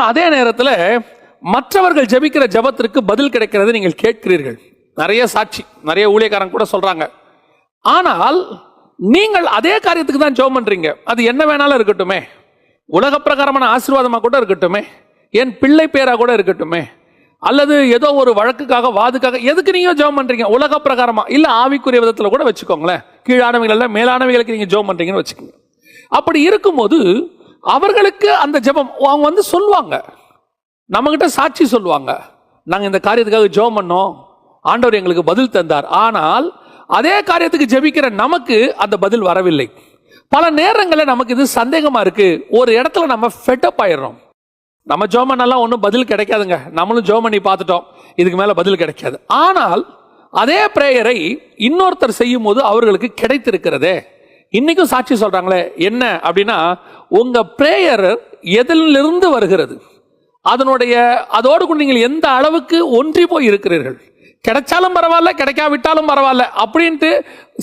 அதே நேரத்தில் மற்றவர்கள் ஜெபிக்கிற ஜெபத்திற்கு பதில் கிடைக்கிறது நீங்கள் கேட்கிறீர்கள். நிறைய சாட்சி, நிறைய ஊழியக்காரங்க கூட சொல்றாங்க. ஆனால் நீங்கள் அதே காரியத்துக்கு தான் ஜெபம் பண்றீங்க. அது என்ன வேணாலும் இருக்கட்டுமே, உலக பிரகாரமான ஆசீர்வாதமாக கூட இருக்கட்டுமே, என் பிள்ளை பேரா கூட இருக்கட்டுமே, அல்லது ஏதோ ஒரு வழக்குக்காக வாதுக்காக, எதுக்கு நீங்க ஜெபம் பண்றீங்க? உலக பிரகாரமா இல்ல ஆவிக்குரிய விதத்தில் கூட வச்சுக்கோங்களேன். கீழானவைகள் மேலானவைகளுக்கு நீங்க ஜெபம் பண்றீங்கன்னு வச்சுக்கோங்க. அப்படி இருக்கும்போது அவர்களுக்கு அந்த ஜெபம் அவங்க வந்து சொல்லுவாங்க, நம்மகிட்ட சாட்சி சொல்லுவாங்க, நாங்க இந்த காரியத்துக்காக ஜெபம் பண்ணோம், ஆண்டவர் எங்களுக்கு பதில் தந்தார். ஆனால் அதே காரியத்துக்கு ஜெபிக்கிற நமக்கு அந்த பதில் வரவில்லை. பல நேரங்களில் நமக்கு இது சந்தேகமா இருக்கு. ஒரு இடத்துல நம்ம ஃபெட்டப் ஆயிடுறோம். நம்ம ஜெபம் பண்ணலாம் ஒன்றும் பதில் கிடைக்காதுங்க, நம்மளும் ஜெபம் பண்ணி பார்த்துட்டோம், இதுக்கு மேல பதில் கிடைக்காது. ஆனால் அதே பிரேயரை இன்னொருத்தர் செய்யும் போது அவர்களுக்கு கிடைத்திருக்கிறதே. இன்னைக்கும் சாட்சி சொல்றாங்களே, என்ன அப்படின்னா, உங்க பிரேயர் எதிலிருந்து வருகிறது, அதோடு கூட நீங்கள் எந்த அளவுக்கு ஒன்றி போய் இருக்கிறீர்கள். கிடைச்சாலும் பரவாயில்ல, கிடைக்காவிட்டாலும் பரவாயில்ல அப்படின்ட்டு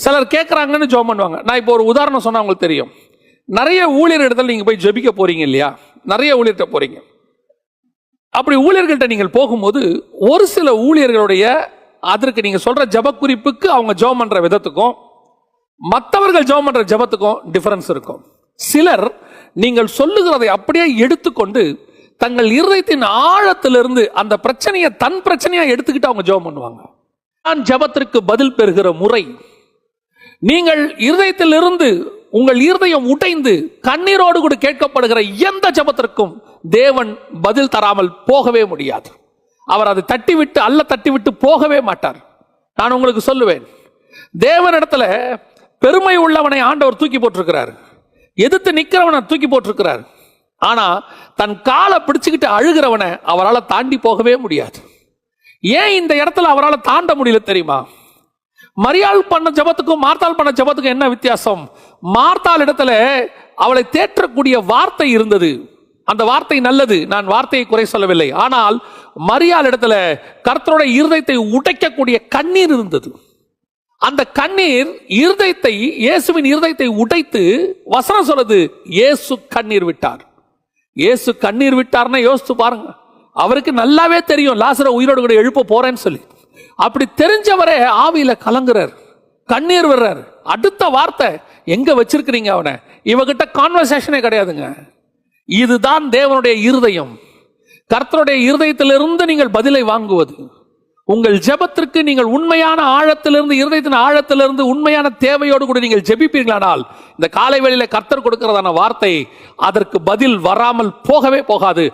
சிலர் கேட்குறாங்கன்னு ஜெபம் பண்ணுவாங்க. நான் இப்போ ஒரு உதாரணம் சொன்னா உங்களுக்கு தெரியும். நிறைய ஊழியர் இடத்துல நீங்க போய் ஜெபிக்க போறீங்க இல்லையா, நிறைய ஊழியர்கிட்ட போறீங்க. அப்படி ஊழியர்கள்ட்ட நீங்கள் போகும்போது ஒரு சில ஊழியர்களுடைய அதற்கு நீங்க சொல்ற ஜெப குறிப்புக்கு அவங்க ஜெபம் பண்ற விதத்துக்கும் மற்றவர்கள் ஜெபம் பண்ற ஜெபத்துக்கும் டிஃபரன்ஸ் இருக்கும். சிலர் நீங்கள் சொல்லுகிறதை அப்படியே எடுத்துக்கொண்டு தங்கள் இருதயத்தின் ஆழத்திலிருந்து அந்த பிரச்சனையை தன் பிரச்சனையா எடுத்துக்கிட்டு அவங்க ஜெபம் பண்ணுவாங்க. நான் ஜெபத்திற்கு பதில் பெறுகிற முறை, நீங்கள் இருதயத்திலிருந்து உங்கள் இருதயம் உடைந்து கண்ணீரோடு கூட கேட்கப்படுகிற எந்த ஜெபத்திற்கும் தேவன் பதில் தராமல் போகவே முடியாது. அவர் அதை தட்டிவிட்டு போகவே மாட்டார். நான் உங்களுக்கு சொல்லுவேன், தேவனிடத்துல பெருமை உள்ளவனை ஆண்டவர் தூக்கி போட்டிருக்கிறார், எதிர்த்து நிக்கிறவனை தூக்கி போட்டிருக்கிறார். ஆனா தன் காலை பிடிச்சுக்கிட்டு அழுகிறவனை அவரால் தாண்டி போகவே முடியாது. ஏன் இந்த இடத்துல அவரால் தாண்ட முடியல தெரியுமா? மரியாள் பண்ண ஜெபத்துக்கும் மார்த்தாள் பண்ண ஜெபத்துக்கும் என்ன வித்தியாசம்? மார்த்தாள் இடத்துல அவளை தேற்றக்கூடிய வார்த்தை இருந்தது, அந்த வார்த்தை நல்லது, நான் வார்த்தையை குறை சொல்லவில்லை. ஆனால் மரியாள் இடத்துல கர்த்தருடைய இருதயத்தை உடைக்கக்கூடிய கண்ணீர் இருந்தது. அந்த கண்ணீர் இருதயத்தை, இயேசுவின் இருதயத்தை உடைத்து, வசனம் சொல்லுது, இயேசு கண்ணீர் விட்டார். இயேசு கண்ணீர் விட்டார்னா யோசித்து பாருங்க. அவருக்கு நல்லாவே தெரியும் லாசரை உயிரோடு கூட எழுப்ப போறேன்னு சொல்லி. அப்படி தெரிஞ்சவரே ஆவியில கலங்குறார், கண்ணீர் விடுறார். அடுத்த வார்த்தை, எங்க வச்சிருக்கிறீங்க அவனை? இவகிட்ட கான்வர்சேஷனே கிடையாதுங்க. இதுதான் தேவனுடைய இருதயம். கர்த்தருடைய இருதயத்திலிருந்து நீங்கள் பதிலை வாங்குவது. உங்கள் ஜெபத்திற்கு நீங்கள் உண்மையான ஆழத்திலிருந்து, இருதயத்தின் ஆழத்திலிருந்து உண்மையான தேவையோடு கூட நீங்கள் ஜெபிப்பீர்களானால் இந்த காலை வேளையில கர்த்தர் கொடுக்கிறதான வார்த்தை அதற்கு பதில் வராமல் போகவே போகாது.